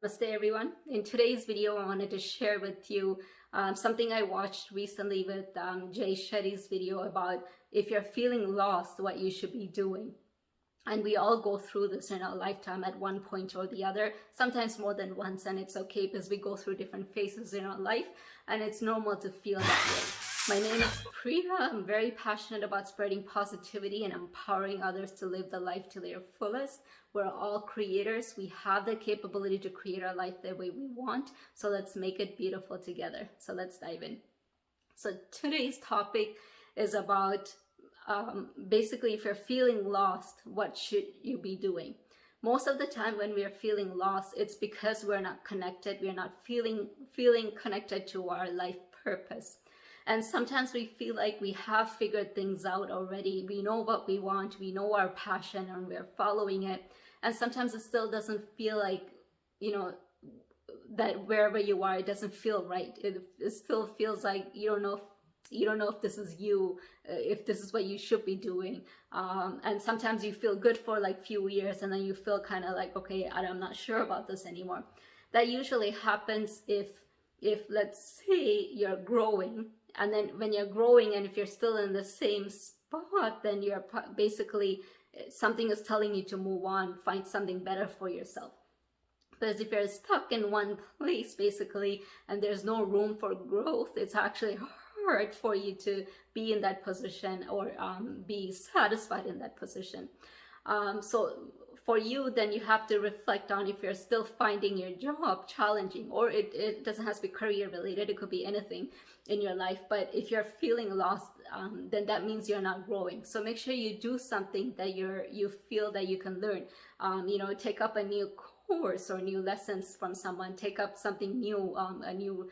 Namaste everyone. In today's video, I wanted to share with you something I watched recently with Jay Shetty's video about if you're feeling lost, what you should be doing. And we all go through this in our lifetime at one point or the other, sometimes more than once, and it's okay because we go through different phases in our life, and it's normal to feel that way. My name is Priya. I'm very passionate about spreading positivity and empowering others to live the life to their fullest. We're all creators. We have the capability to create our life the way we want. So let's make it beautiful together. So let's dive in. So today's topic is about basically, if you're feeling lost, what should you be doing? Most of the time when we are feeling lost, it's because we're not connected. We're not feeling connected to our life purpose. And sometimes we feel like we have figured things out already. We know what we want, we know our passion, and we're following it. And sometimes it still doesn't feel like, that wherever you are, it doesn't feel right. It still feels like you don't know if this is you, if this is what you should be doing. And sometimes you feel good for like few years, and then you feel kind of like, okay, I'm not sure about this anymore. That usually happens if let's say you're growing, and then when you're growing and if you're still in the same spot, then you're basically, something is telling you to move on, find something better for yourself. Because if you're stuck in one place basically and there's no room for growth, it's actually hard for you to be in that position or be satisfied in that position. So for you, then you have to reflect on if you're still finding your job challenging, or it doesn't have to be career related, it could be anything in your life. But if you're feeling lost, then that means you're not growing. So make sure you do something that you feel that you can learn. Take up a new course or new lessons from someone, take up something new, a new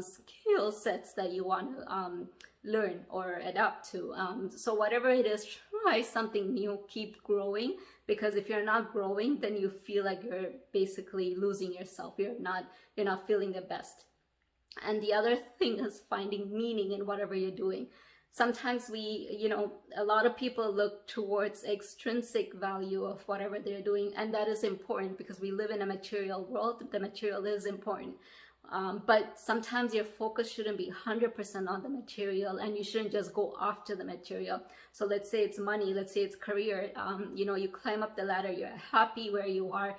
skill sets that you want to learn or adapt to. So whatever it is, try something new, keep growing, because if you're not growing, then you feel like you're basically losing yourself. You're not feeling the best. And the other thing is finding meaning in whatever you're doing. Sometimes a lot of people look towards extrinsic value of whatever they're doing, and that is important because we live in a material world. The material is important. But sometimes your focus shouldn't be 100% on the material, and you shouldn't just go after the material. So let's say it's money, let's say it's career. You climb up the ladder, you're happy where you are,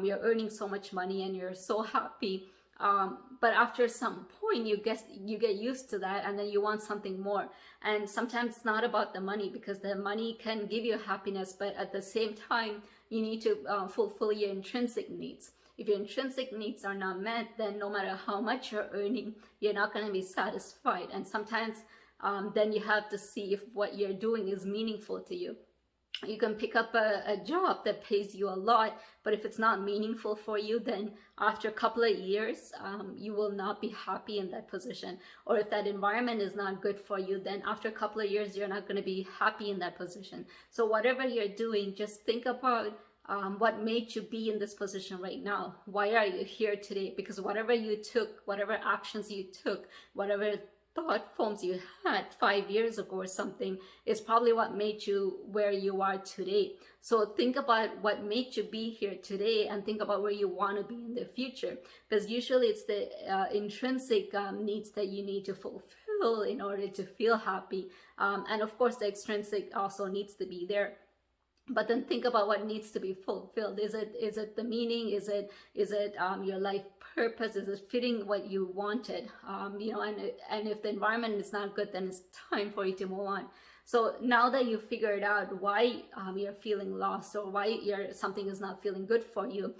you're earning so much money and you're so happy. But after some point, you get used to that, and then you want something more. And sometimes it's not about the money, because the money can give you happiness, but at the same time, you need to fulfill your intrinsic needs. If your intrinsic needs are not met, then no matter how much you're earning, you're not going to be satisfied. And sometimes then you have to see if what you're doing is meaningful to you. You can pick up a job that pays you a lot, but if it's not meaningful for you, then after a couple of years, you will not be happy in that position. Or if that environment is not good for you, then after a couple of years, you're not going to be happy in that position. So whatever you're doing, just think about what made you be in this position right now. Why are you here today? Because whatever you took, whatever actions you took, whatever thought forms you had 5 years ago or something, is probably what made you where you are today. So think about what made you be here today, and think about where you want to be in the future, because usually it's the intrinsic needs that you need to fulfill in order to feel happy, and of course the extrinsic also needs to be there. But then think about what needs to be fulfilled. Is it the meaning? Is it your life purpose? Is it fitting what you wanted? And if the environment is not good, then it's time for you to move on. So now that you figured out why you're feeling lost, or why something is not feeling good for you,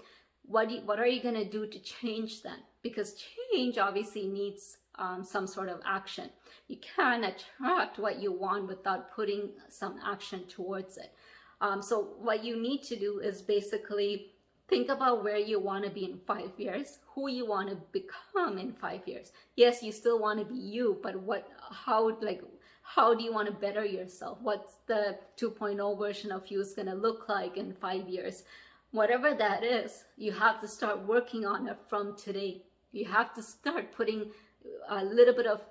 what are you going to do to change that? Because change obviously needs some sort of action. You can't attract what you want without putting some action towards it. So what you need to do is basically think about where you want to be in 5 years, who you want to become in 5 years. Yes, you still want to be you, but how do you want to better yourself? What's the 2.0 version of you is going to look like in 5 years? Whatever that is, you have to start working on it from today. You have to start putting a little bit of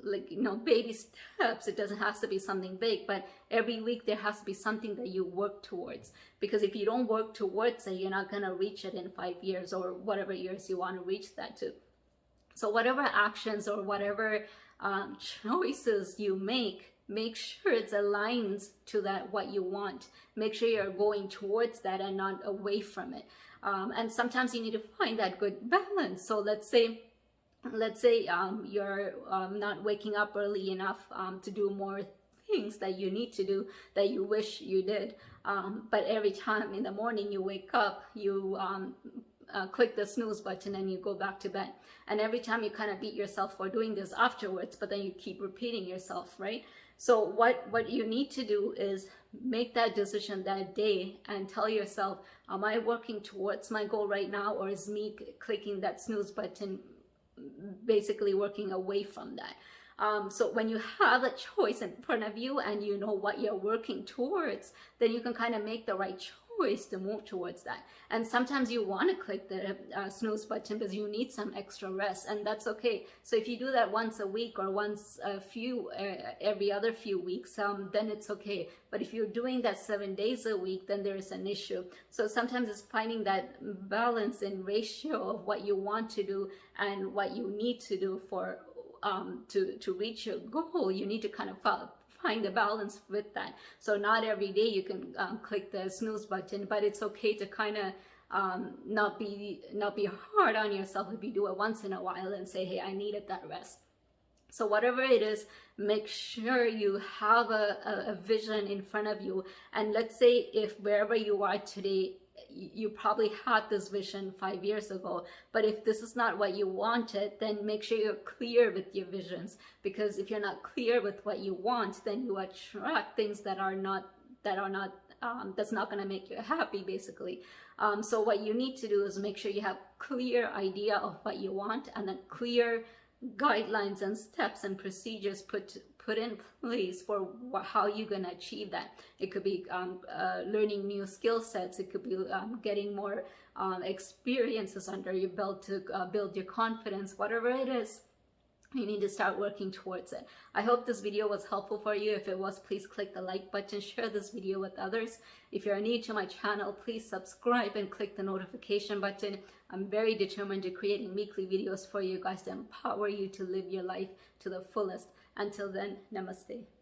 like, you know, baby steps. It doesn't have to be something big, but every week there has to be something that you work towards, because if you don't work towards it, you're not going to reach it in 5 years or whatever years you want to reach that to. So whatever actions or whatever choices you make sure it's aligned to that, what you want. Make sure you're going towards that and not away from it. And sometimes you need to find that good balance. So let's say you're not waking up early enough to do more things that you need to do, that you wish you did. But every time in the morning you wake up, you click the snooze button and you go back to bed. And every time you kind of beat yourself for doing this afterwards, but then you keep repeating yourself, right? So what you need to do is make that decision that day and tell yourself, am I working towards my goal right now, or is me clicking that snooze button basically working away from that? So when you have a choice in front of you and you know what you're working towards, then you can kind of make the right choice to move towards that. And sometimes you want to click the snooze button because you need some extra rest, and that's okay. So if you do that once a week or once every other few weeks, then it's okay. But if you're doing that 7 days a week, then there is an issue. So sometimes it's finding that balance in ratio of what you want to do and what you need to do for to reach your goal. You need to kind of find a balance with that. So not every day you can click the snooze button, but it's okay to kind of not be hard on yourself if you do it once in a while and say, hey, I needed that rest. So whatever it is, make sure you have a vision in front of you. And let's say if wherever you are today, you probably had this vision 5 years ago, but if this is not what you wanted, then make sure you're clear with your visions, because if you're not clear with what you want, then you attract things that's not going to make you happy, basically. So what you need to do is make sure you have clear idea of what you want, and then clear guidelines and steps and procedures put in place for how you're going to achieve that. It could be learning new skill sets. It could be getting more experiences under your belt to build your confidence. Whatever it is, you need to start working towards it. I hope this video was helpful for you. If it was, please click the like button, share this video with others. If you're new to my channel, please subscribe and click the notification button. I'm very determined to creating weekly videos for you guys to empower you to live your life to the fullest. Until then, namaste.